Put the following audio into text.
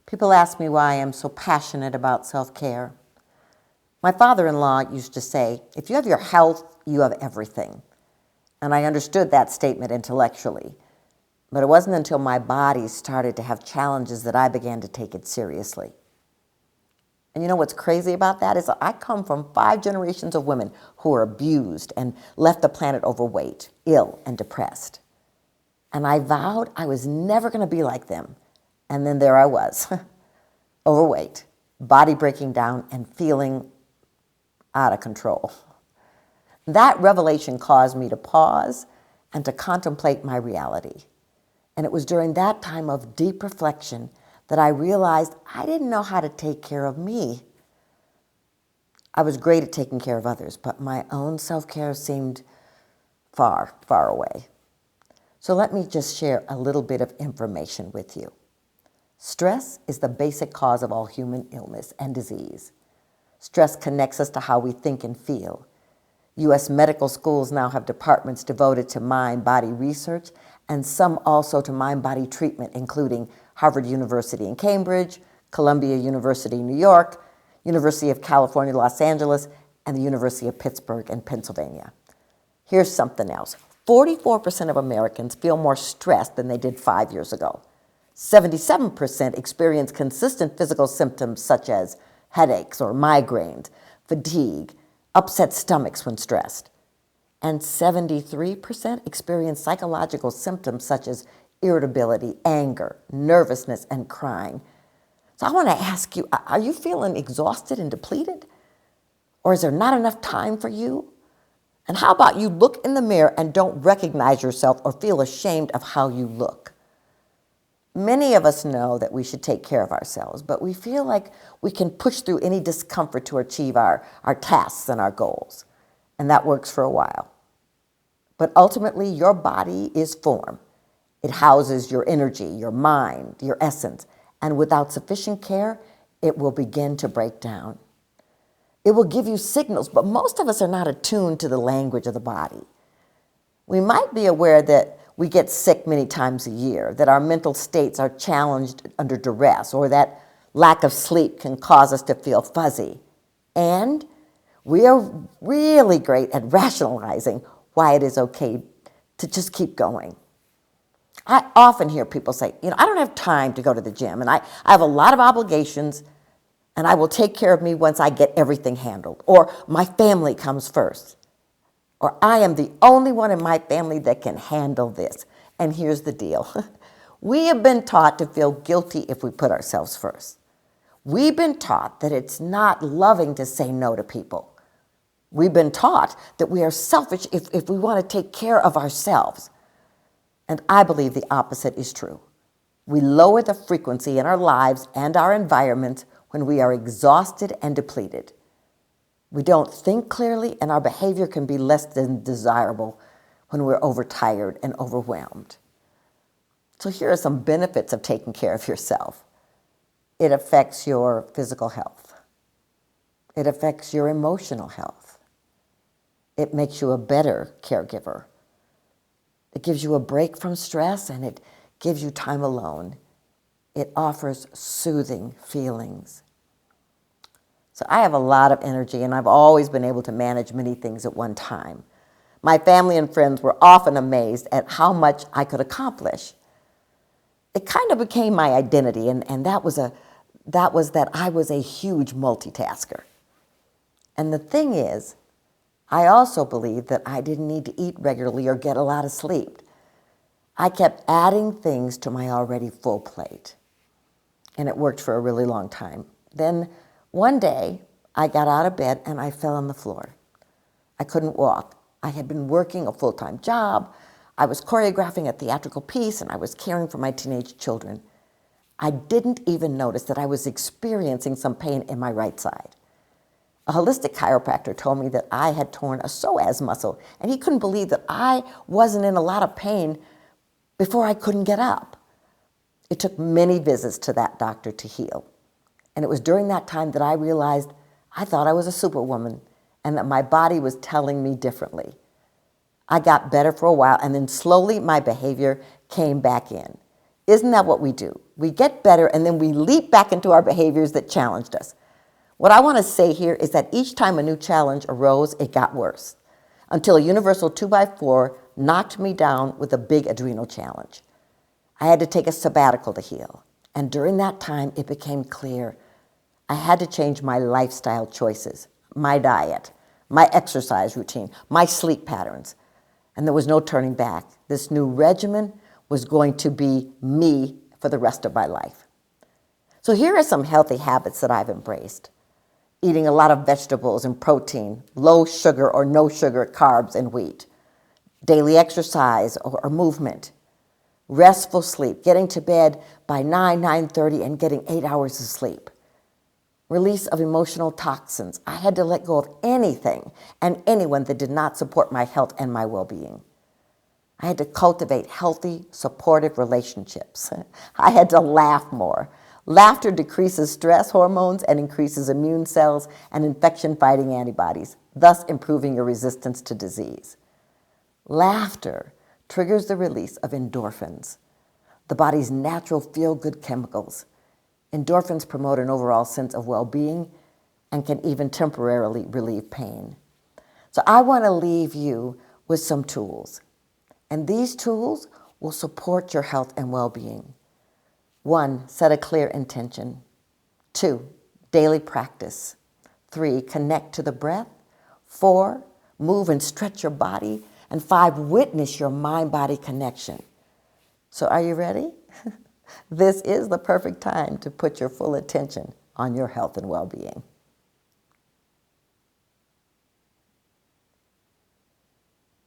People ask me why I am so passionate about self-care. My father-in-law used to say, if you have your health, you have everything. And I understood that statement intellectually. But it wasn't until my body started to have challenges that I began to take it seriously. And you know what's crazy about that is I come from 5 generations of women who were abused and left the planet overweight, ill, and depressed. And I vowed I was never going to be like them. And then there I was, overweight, body breaking down, and feeling out of control. That revelation caused me to pause and to contemplate my reality. And it was during that time of deep reflection that I realized I didn't know how to take care of me. I was great at taking care of others, but my own self-care seemed far, far away. So let me just share a little bit of information with you. Stress is the basic cause of all human illness and disease. Stress connects us to how we think and feel. U.S. medical schools now have departments devoted to mind-body research and some also to mind-body treatment, including Harvard University in Cambridge, Columbia University, New York, University of California, Los Angeles, and the University of Pittsburgh in Pennsylvania. Here's something else. 44% of Americans feel more stressed than they did 5 years ago. 77% experience consistent physical symptoms such as headaches or migraines, fatigue, upset stomachs when stressed. And 73% experience psychological symptoms such as irritability, anger, nervousness, and crying. So I want to ask you, are you feeling exhausted and depleted? Or is there not enough time for you? And how about you look in the mirror and don't recognize yourself or feel ashamed of how you look? Many of us know that we should take care of ourselves, but we feel like we can push through any discomfort to achieve our tasks and our goals. And that works for a while. But ultimately, your body is form. It houses your energy, your mind, your essence. And without sufficient care, it will begin to break down. It will give you signals, but most of us are not attuned to the language of the body. We might be aware that we get sick many times a year, that our mental states are challenged under duress, or that lack of sleep can cause us to feel fuzzy. And we are really great at rationalizing why it is okay to just keep going. I often hear people say, I don't have time to go to the gym, and I have a lot of obligations, and I will take care of me once I get everything handled, or my family comes first, or I am the only one in my family that can handle this. And here's the deal. We have been taught to feel guilty if we put ourselves first. We've been taught that it's not loving to say no to people. We've been taught that we are selfish if we want to take care of ourselves. And I believe the opposite is true. We lower the frequency in our lives and our environment when we are exhausted and depleted. We don't think clearly, and our behavior can be less than desirable when we're overtired and overwhelmed. So here are some benefits of taking care of yourself. It affects your physical health. It affects your emotional health. It makes you a better caregiver. It gives you a break from stress, and it gives you time alone. It offers soothing feelings. So I have a lot of energy, and I've always been able to manage many things at one time. My family and friends were often amazed at how much I could accomplish. It kind of became my identity, and that was that I was a huge multitasker. And the thing is, I also believed that I didn't need to eat regularly or get a lot of sleep. I kept adding things to my already full plate, and it worked for a really long time. Then one day, I got out of bed and I fell on the floor. I couldn't walk. I had been working a full-time job. I was choreographing a theatrical piece, and I was caring for my teenage children. I didn't even notice that I was experiencing some pain in my right side. A holistic chiropractor told me that I had torn a psoas muscle, and he couldn't believe that I wasn't in a lot of pain before I couldn't get up. It took many visits to that doctor to heal. And it was during that time that I realized I thought I was a superwoman and that my body was telling me differently. I got better for a while, and then slowly my behavior came back in. Isn't that what we do? We get better, and then we leap back into our behaviors that challenged us. What I want to say here is that each time a new challenge arose, it got worse, until a universal 2x4 knocked me down with a big adrenal challenge. I had to take a sabbatical to heal, and during that time, it became clear I had to change my lifestyle choices, my diet, my exercise routine, my sleep patterns, and there was no turning back. This new regimen was going to be me for the rest of my life. So here are some healthy habits that I've embraced. Eating a lot of vegetables and protein, low sugar or no sugar carbs and wheat, daily exercise or movement, restful sleep, getting to bed by 9:30 and getting 8 hours of sleep. Release of emotional toxins. I had to let go of anything and anyone that did not support my health and my well-being. I had to cultivate healthy, supportive relationships. I had to laugh more. Laughter decreases stress hormones and increases immune cells and infection-fighting antibodies, thus improving your resistance to disease. Laughter triggers the release of endorphins, the body's natural feel-good chemicals. Endorphins promote an overall sense of well-being and can even temporarily relieve pain. So I want to leave you with some tools. And these tools will support your health and well-being. 1, set a clear intention. 2, daily practice. 3, connect to the breath. 4, move and stretch your body. And 5, witness your mind-body connection. So are you ready? This is the perfect time to put your full attention on your health and well-being.